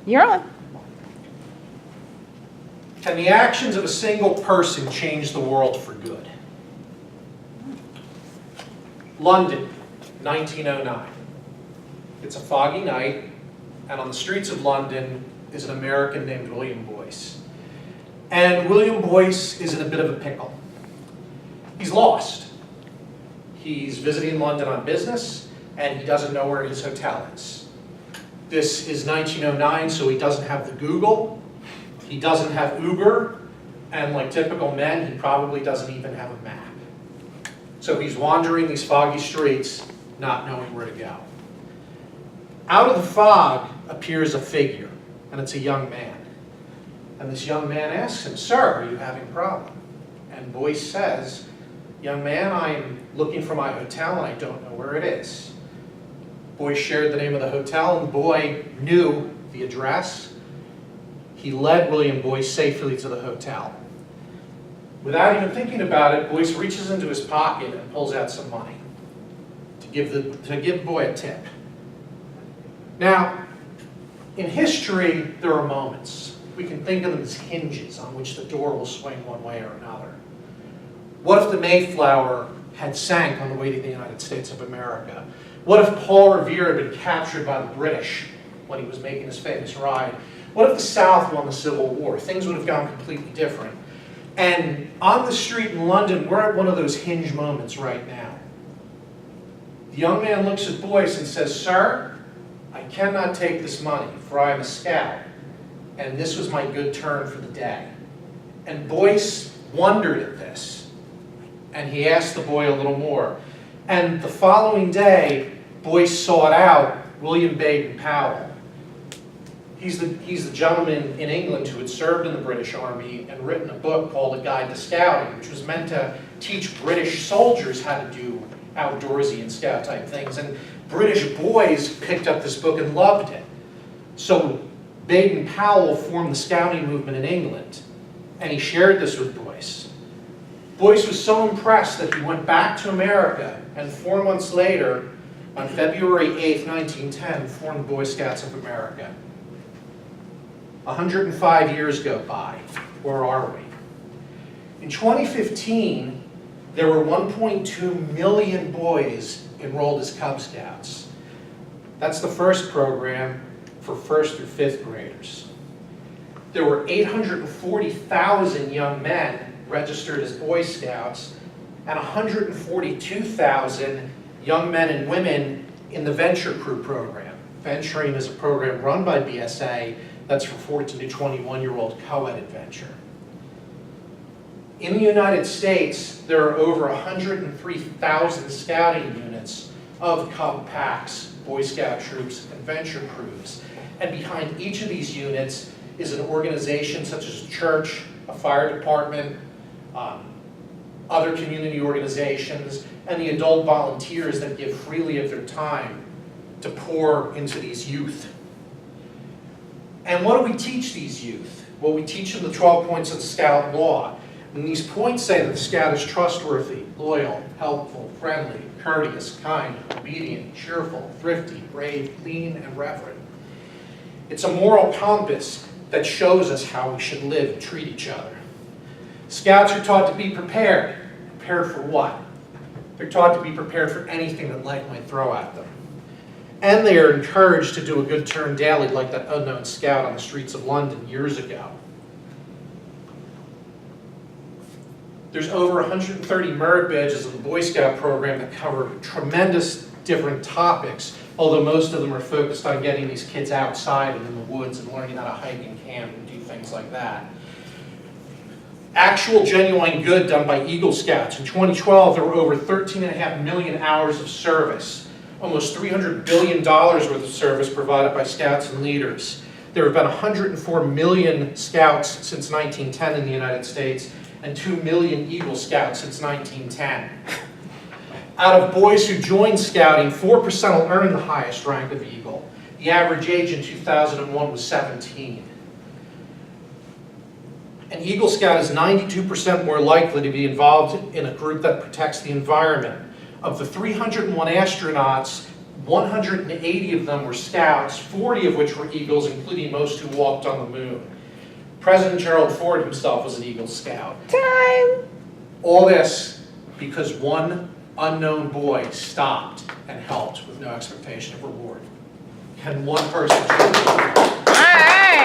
You're on. Can the actions of a single person change the world for good? London, 1909. It's a foggy night, and on the streets of London is an American named William Boyce. And William Boyce is in a bit of a pickle. He's lost. He's visiting London on business, and he doesn't know where his hotel is. This is 1909, so he doesn't have the Google. He doesn't have Uber, and like typical men, he probably doesn't even have a map. So he's wandering these foggy streets, not knowing where to go. Out of the fog appears a figure, and it's a young man. And this young man asks him, "Sir, are you having a problem?" And Boyce says, "Young man, I'm looking for my hotel, and I don't know where it is." Boyce shared the name of the hotel, and the boy knew the address. He led William Boyce safely to the hotel. Without even thinking about it, Boyce reaches into his pocket and pulls out some money to give the boy a tip. Now, in history, there are moments. We can think of them as hinges on which the door will swing one way or another. What if the Mayflower had sank on the way to the United States of America? What if Paul Revere had been captured by the British when he was making his famous ride? What if the South won the Civil War? Things would have gone completely different. And on the street in London, we're at one of those hinge moments right now. The young man looks at Boyce and says, "Sir, I cannot take this money, for I am a scout, and this was my good turn for the day." And Boyce wondered at this, and he asked the boy a little more. And the following day, Boyce sought out William Baden-Powell. He's the gentleman in England who had served in the British Army and written a book called A Guide to Scouting, which was meant to teach British soldiers how to do outdoorsy and scout type things. And British boys picked up this book and loved it. So Baden-Powell formed the scouting movement in England, and he shared this with Boyce. Boyce was so impressed that he went back to America, and 4 months later, on February 8th, 1910, formed Boy Scouts of America. 105 years go by. Where are we? In 2015, there were 1.2 million boys enrolled as Cub Scouts. That's the first program for 1st through 5th graders. There were 840,000 young men registered as Boy Scouts and 142,000 young men and women in the Venture Crew program. Venturing is a program run by BSA that's for 14 to 21-year-old co-ed adventure. In the United States, there are over 103,000 scouting units of Cub packs, Boy Scout troops, and venture crews. And behind each of these units is an organization such as a church, a fire department, other community organizations, and the adult volunteers that give freely of their time to pour into these youth. And what do we teach these youth? Well, we teach them the 12 points of the Scout Law. And these points say that the Scout is trustworthy, loyal, helpful, friendly, courteous, kind, obedient, cheerful, thrifty, brave, clean, and reverent. It's a moral compass that shows us how we should live and treat each other. Scouts are taught to be prepared. Prepared for what? They're taught to be prepared for anything that life might throw at them. And they are encouraged to do a good turn daily like that unknown scout on the streets of London years ago. There's over 130 merit badges in the Boy Scout program that cover tremendous different topics, although most of them are focused on getting these kids outside and in the woods and learning how to hike and camp and do things like that. Actual genuine good done by Eagle Scouts. In 2012, there were over 13.5 million hours of service, almost $300 billion worth of service provided by scouts and leaders. There have been 104 million scouts since 1910 in the United States, and 2 million Eagle Scouts since 1910. Out of boys who joined scouting, 4% will earn the highest rank of Eagle. The average age in 2001 was 17. An Eagle Scout is 92% more likely to be involved in a group that protects the environment. Of the 301 astronauts 180 of them were scouts, 40 of which were Eagles, including most who walked on the moon. President Gerald Ford himself was an Eagle Scout. Time! All this because one unknown boy stopped and helped with no expectation of reward. And one person